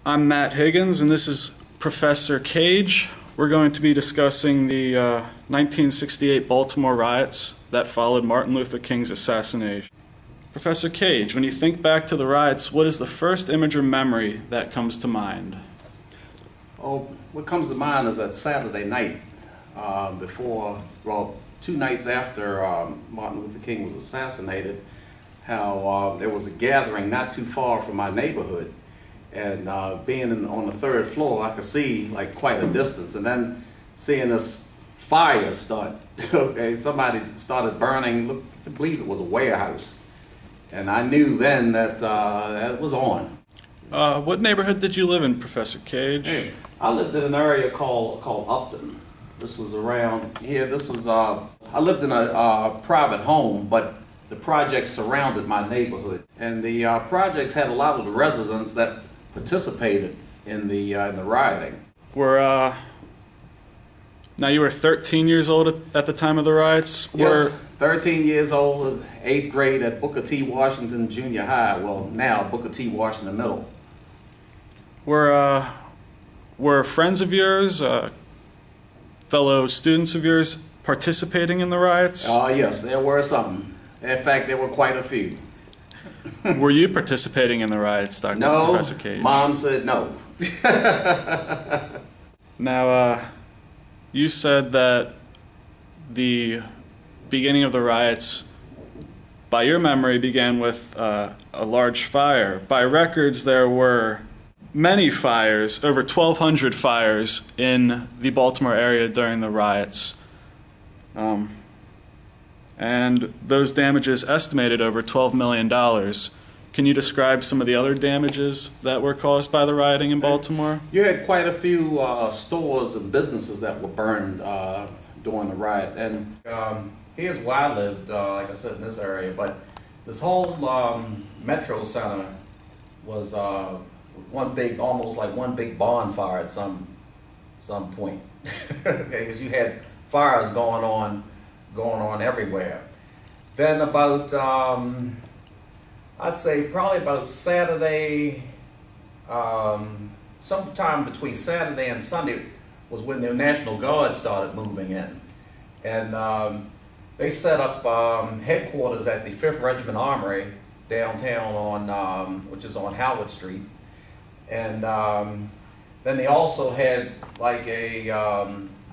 I'm Matt Higgins, and this is Professor Cage. We're going to be discussing the 1968 Baltimore riots that followed Martin Luther King's assassination. Professor Cage, when you think back to the riots, what is the first image or memory that comes to mind? Oh, what comes to mind is that Saturday night two nights after Martin Luther King was assassinated, how there was a gathering not too far from my neighborhood. And being on the third floor, I could see like quite a distance, and then seeing this fire start. Okay, somebody started burning. I believe it was a warehouse, and I knew then that that was on. What neighborhood did you live in, Professor Cage? Hey, I lived in an area called Upton. This was around here. This was I lived in a private home, but the projects surrounded my neighborhood, and the projects had a lot of the residents that participated in the rioting. Now you were 13 years old at the time of the riots? Yes, 13 years old, 8th grade at Booker T. Washington Junior High, well now Booker T. Washington Middle. Were friends of yours, fellow students of yours, participating in the riots? Yes, there were some. In fact, there were quite a few. Were you participating in the riots, Professor Cage? No, Mom said no. Now, you said that the beginning of the riots, by your memory, began with a large fire. By records, there were many fires, over 1,200 fires in the Baltimore area during the riots. And those damages estimated over $12 million. Can you describe some of the other damages that were caused by the rioting in Baltimore? You had quite a few stores and businesses that were burned during the riot. And here's where I lived, like I said, in this area. But this whole Metro Center was almost like one big bonfire at some point. Okay, because you had fires going on everywhere. Then about, I'd say probably about Saturday, sometime between Saturday and Sunday was when the National Guard started moving in. And they set up headquarters at the 5th Regiment Armory downtown on, which is on Howard Street. And then they also had like a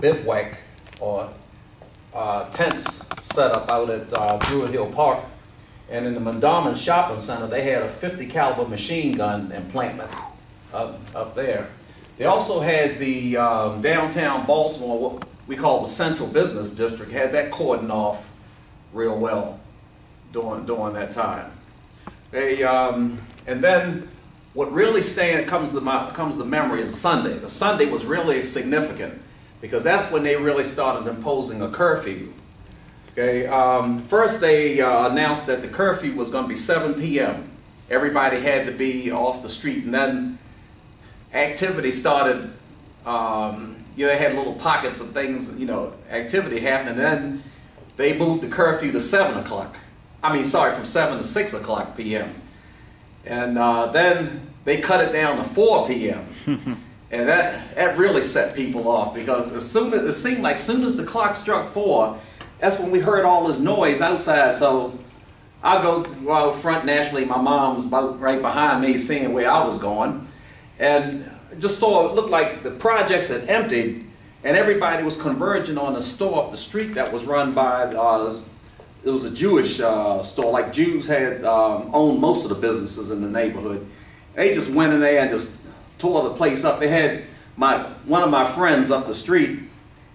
bivouac or tents set up out at Druid Hill Park, and in the Mondawmin Shopping Center they had a .50 caliber machine gun emplantment up there. They also had the downtown Baltimore, what we call the Central Business District, had that cordoned off real well during that time. They and then what really comes to memory is Sunday. The Sunday was really significant, because that's when they really started imposing a curfew. Okay, first they announced that the curfew was going to be 7 p.m. Everybody had to be off the street, and then activity started. They had little pockets of things, activity happening. And then they moved the curfew to 7 o'clock. From 7 to 6 o'clock p.m. And then they cut it down to 4 p.m. And that really set people off, because it seemed like as soon as the clock struck 4, that's when we heard all this noise outside. So I go out front. Naturally, my mom was about right behind me, seeing where I was going, and just saw it looked like the projects had emptied, and everybody was converging on the store up the street that was run by. It was a Jewish store. Like Jews had owned most of the businesses in the neighborhood. They just went in there and just tore the place up. They had one of my friends up the street.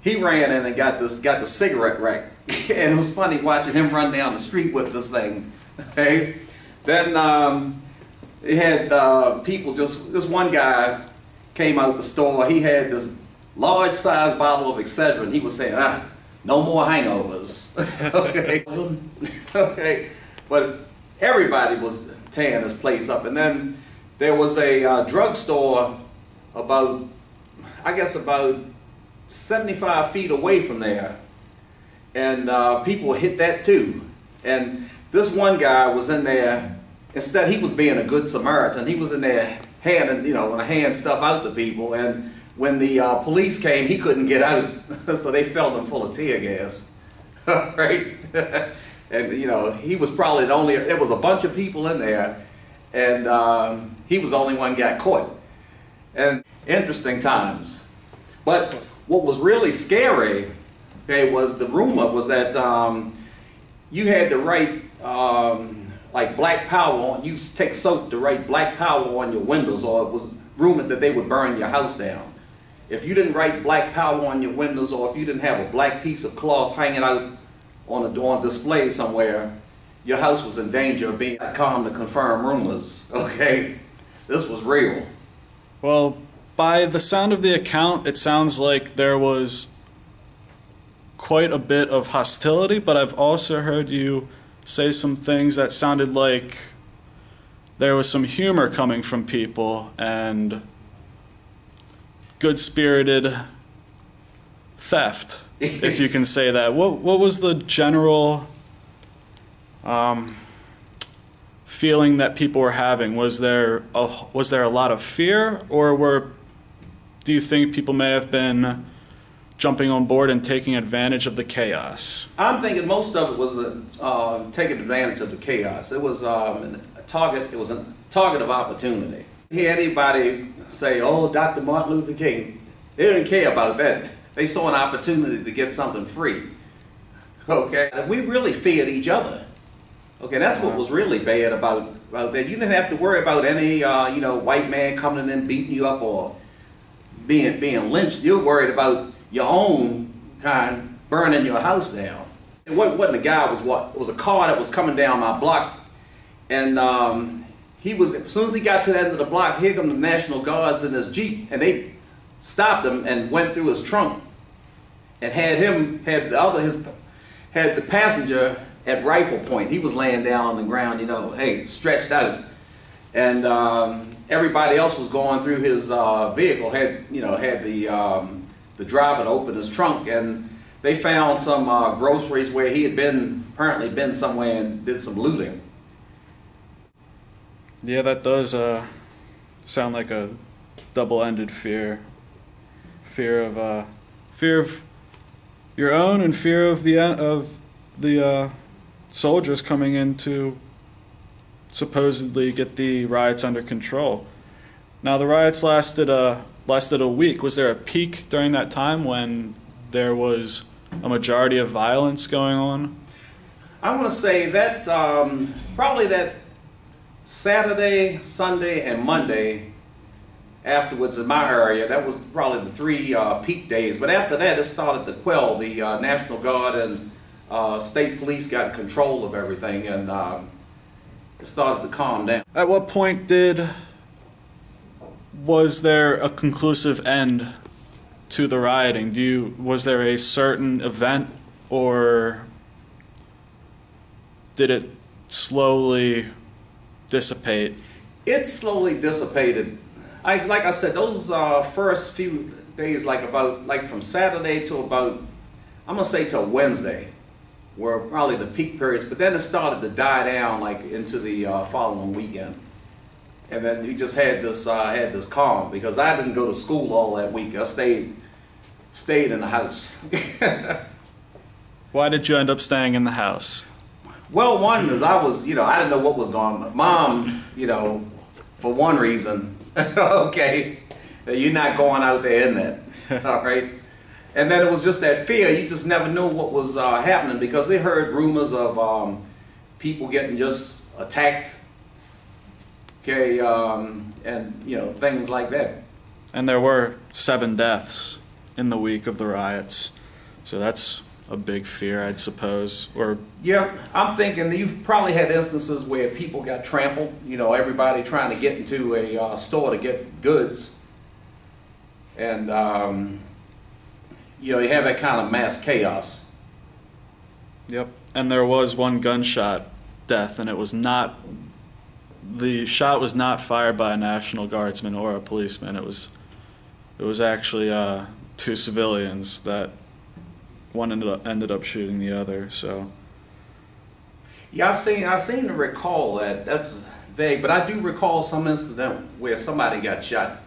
He ran in and got the cigarette rack, and it was funny watching him run down the street with this thing. Okay, then they had people. This one guy came out the store. He had this large-sized bottle of Excedrin. He was saying, "No more hangovers." Okay, okay, but everybody was tearing this place up, and then there was a drugstore about 75 feet away from there, and people hit that too. And this one guy was in there. Instead, he was being a good Samaritan. He was in there hand stuff out to people. And when the police came, he couldn't get out, so they filled him full of tear gas, right? And he was probably the only. There was a bunch of people in there, and he was the only one got caught. And interesting times. But what was really scary, okay, was the rumor was that you had to write like black power on. You take soap to write black power on your windows, or it was rumored that they would burn your house down. If you didn't write black power on your windows, or if you didn't have a black piece of cloth hanging out on display somewhere, your house was in danger of being calm to confirm rumors. Okay, this was real. Well, by the sound of the account, it sounds like there was quite a bit of hostility, but I've also heard you say some things that sounded like there was some humor coming from people and good-spirited theft, if you can say that. What was the general feeling that people were having? Was there a lot of fear, or do you think people may have been jumping on board and taking advantage of the chaos? I'm thinking most of it was taking advantage of the chaos. It was a target. It was a target of opportunity. Hear anybody say, "Oh, Dr. Martin Luther King"? They didn't care about that. They saw an opportunity to get something free. Okay, we really feared each other. Okay, that's what was really bad about that. You didn't have to worry about any white man coming in and beating you up or being lynched. You were worried about your own kind burning your house down. It wasn't a guy. It was a car that was coming down my block, and as soon as he got to the end of the block, here come the National Guards in his Jeep, and they stopped him and went through his trunk and had the passenger at rifle point. He was laying down on the ground, stretched out, and everybody else was going through his vehicle. Had the driver to open his trunk, and they found some groceries where he had apparently been somewhere and did some looting. Yeah, that does sound like a double-ended fear. Fear of your own, and fear of the soldiers coming in to supposedly get the riots under control. Now, the riots lasted a week. Was there a peak during that time when there was a majority of violence going on? I want to say that probably that Saturday, Sunday, and Monday afterwards in my area, that was probably the three peak days. But after that, it started to quell. The National Guard and state police got control of everything, and it started to calm down. At what point was there a conclusive end to the rioting? Was there a certain event, or did it slowly dissipate? It slowly dissipated. Like I said, those first few days, like from Saturday to about, I'm gonna say till Wednesday, were probably the peak periods. But then it started to die down, like into the following weekend, and then you just had this calm, because I didn't go to school all that week. I stayed in the house. Why did you end up staying in the house? Well, one is I didn't know what was going on. Mom, for one reason, okay, you're not going out there in that, all right? And then it was just that fear. You just never knew what was happening, because they heard rumors of people getting just attacked, okay, and things like that. And there were 7 deaths in the week of the riots, so that's a big fear, I'd suppose. Or yeah, I'm thinking you've probably had instances where people got trampled. Everybody trying to get into a store to get goods, and you have that kind of mass chaos. Yep, and there was one gunshot death, and the shot was not fired by a National Guardsman or a policeman. It was actually 2 civilians that one ended up shooting the other. So yeah, I seem to recall that. vague, but I do recall some incident where somebody got shot